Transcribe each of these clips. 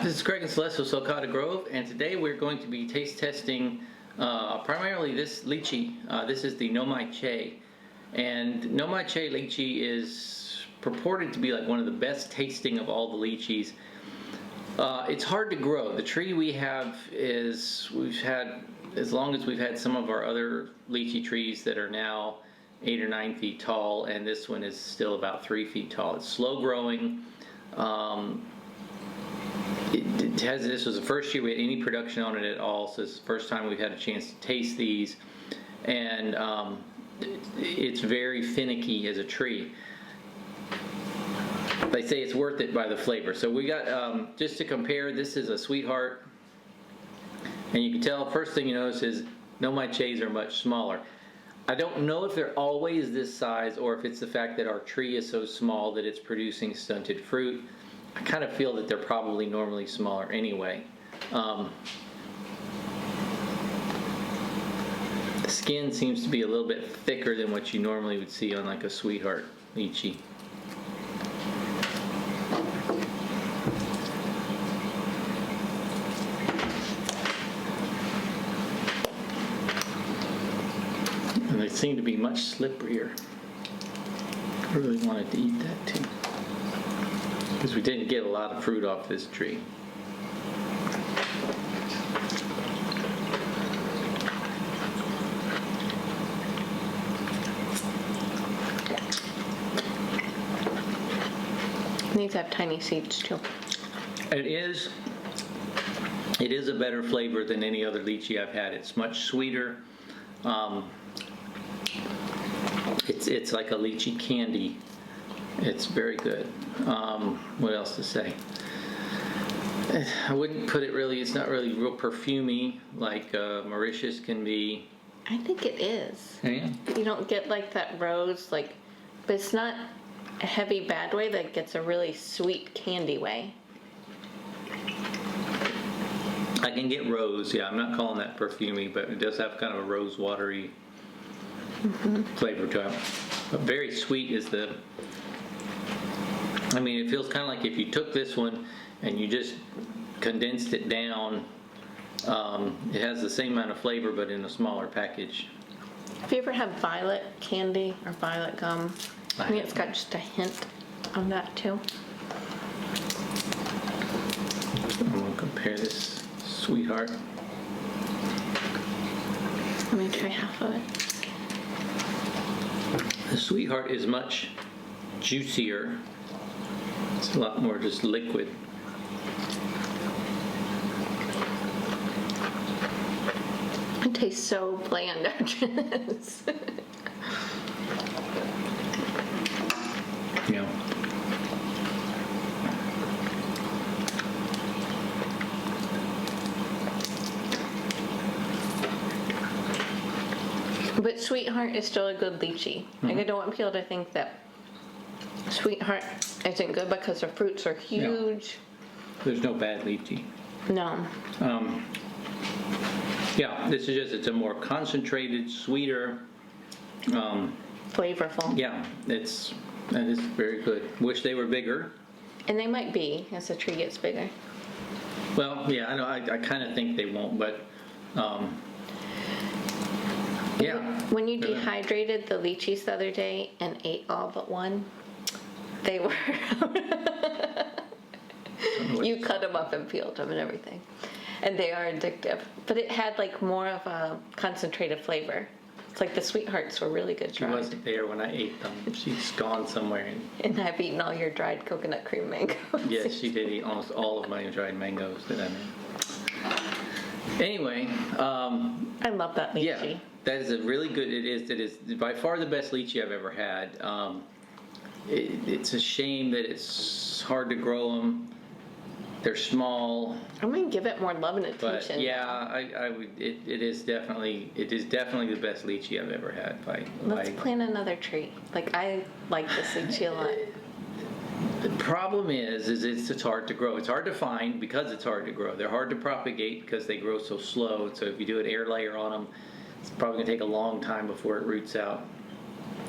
This is Craig and Celeste of Sulcata Grove, and today we're going to be taste testing primarily this lychee. This is the No Mai Tsze, and No Mai Tsze Lychee is purported to be like one of the best tasting of all the lychees. It's hard to grow. The tree we have is, we've had, as long as we've had some of our other lychee trees that are now 8 or 9 feet tall, and this one is still about 3 feet tall. It's slow growing. This was the first year we had any production on it at all, so it's the first time we've had a chance to taste these, and it's very finicky as a tree. They say it's worth it by the flavor. So we got, just to compare, this is a sweetheart, and you can tell, first thing you notice is No Mai Tses are much smaller. I don't know if they're always this size or if it's the fact that our tree is so small that it's producing stunted fruit. I kind of feel that they're probably normally smaller anyway. The skin seems to be a little bit thicker than what you normally would see on like a sweetheart lychee. And they seem to be much slipperier. I really wanted to eat that too, because we didn't get a lot of fruit off this tree. These have tiny seeds too. It is a better flavor than any other lychee I've had. It's much sweeter. It's like a lychee candy. It's very good. What else to say? I wouldn't put it really, it's not really real perfumey like Mauritius can be. I think it is. Yeah. You don't get like that rose, like, but it's not a heavy bad way, that gets a really sweet candy way. I can get rose, yeah, I'm not calling that perfumey, but it does have kind of a rose watery flavor to it. But very sweet is the, I mean, it feels kind of like if you took this one and you just condensed it down, it has the same amount of flavor but in a smaller package. Have you ever had violet candy or violet gum? I mean, it's got just a hint of that too. I'm going to compare this sweetheart. Let me try half of it. The sweetheart is much juicier. It's a lot more just liquid. It tastes so bland after this. Yeah. But Sweetheart is still a good lychee. Like, I don't want people to think that Sweetheart isn't good because the fruits are huge. No. There's no bad lychee. No. Yeah, this is just, it's a more concentrated, sweeter, Flavorful. yeah, that is very good. Wish they were bigger. And they might be as the tree gets bigger. Well, yeah, I know, I kind of think they won't, but yeah. When you dehydrated the lychees the other day and ate all but one, they were you cut them up and peeled them and everything, and they are addictive, but it had like more of a concentrated flavor. It's like the sweethearts were really good dried. She wasn't there when I ate them. She's gone somewhere. And I've eaten all your dried coconut cream mangoes. Yes, she did eat almost all of my dried mangoes that I made. Anyway, I love that lychee. yeah, that is a really good, it is by far the best lychee I've ever had. It's a shame that it's hard to grow them. They're small. I'm gonna give it more love and attention. But yeah, I would. It is definitely the best lychee I've ever had. Let's plant another tree. Like, I like this lychee a lot. The problem is it's hard to grow. It's hard to find because it's hard to grow. They're hard to propagate because they grow so slow. So if you do an air layer on them, it's probably gonna take a long time before it roots out.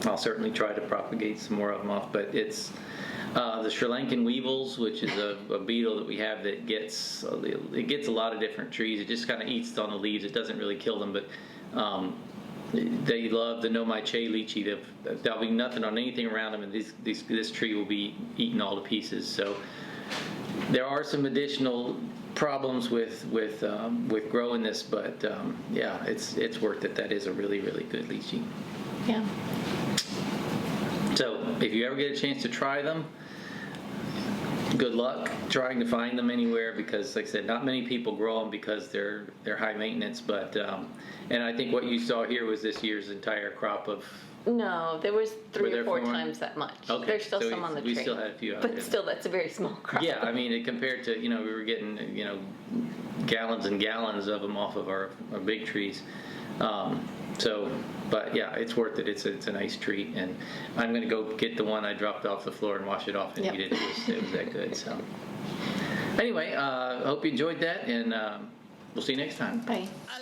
I'll certainly try to propagate some more of them off. But it's the Sri Lankan weevils, which is a beetle that we have that gets a lot of different trees. It just kind of eats on the leaves. It doesn't really kill them, but they love the No Mai Tsze Lychee. There'll be nothing on anything around them, and this tree will be eaten all to pieces. So there are some additional problems with growing this, but yeah, it's worth it. That is a really, really good lychee. Yeah. So if you ever get a chance to try them, good luck trying to find them anywhere, because like I said, not many people grow them because they're high maintenance. But and I think what you saw here was this year's entire crop of. No, there was Were three there or four 4? times that much. Okay, There's still so some on the we tree. still had a few out But there. still, that's a very small crop. Yeah, I mean, compared to, we were getting, gallons and gallons of them off of our big trees. But yeah, it's worth it. It's a nice treat, and I'm gonna go get the one I dropped off the floor and wash it off and Yep. eat it. It was that good. So anyway, I hope you enjoyed that, and we'll see you next time. Bye. I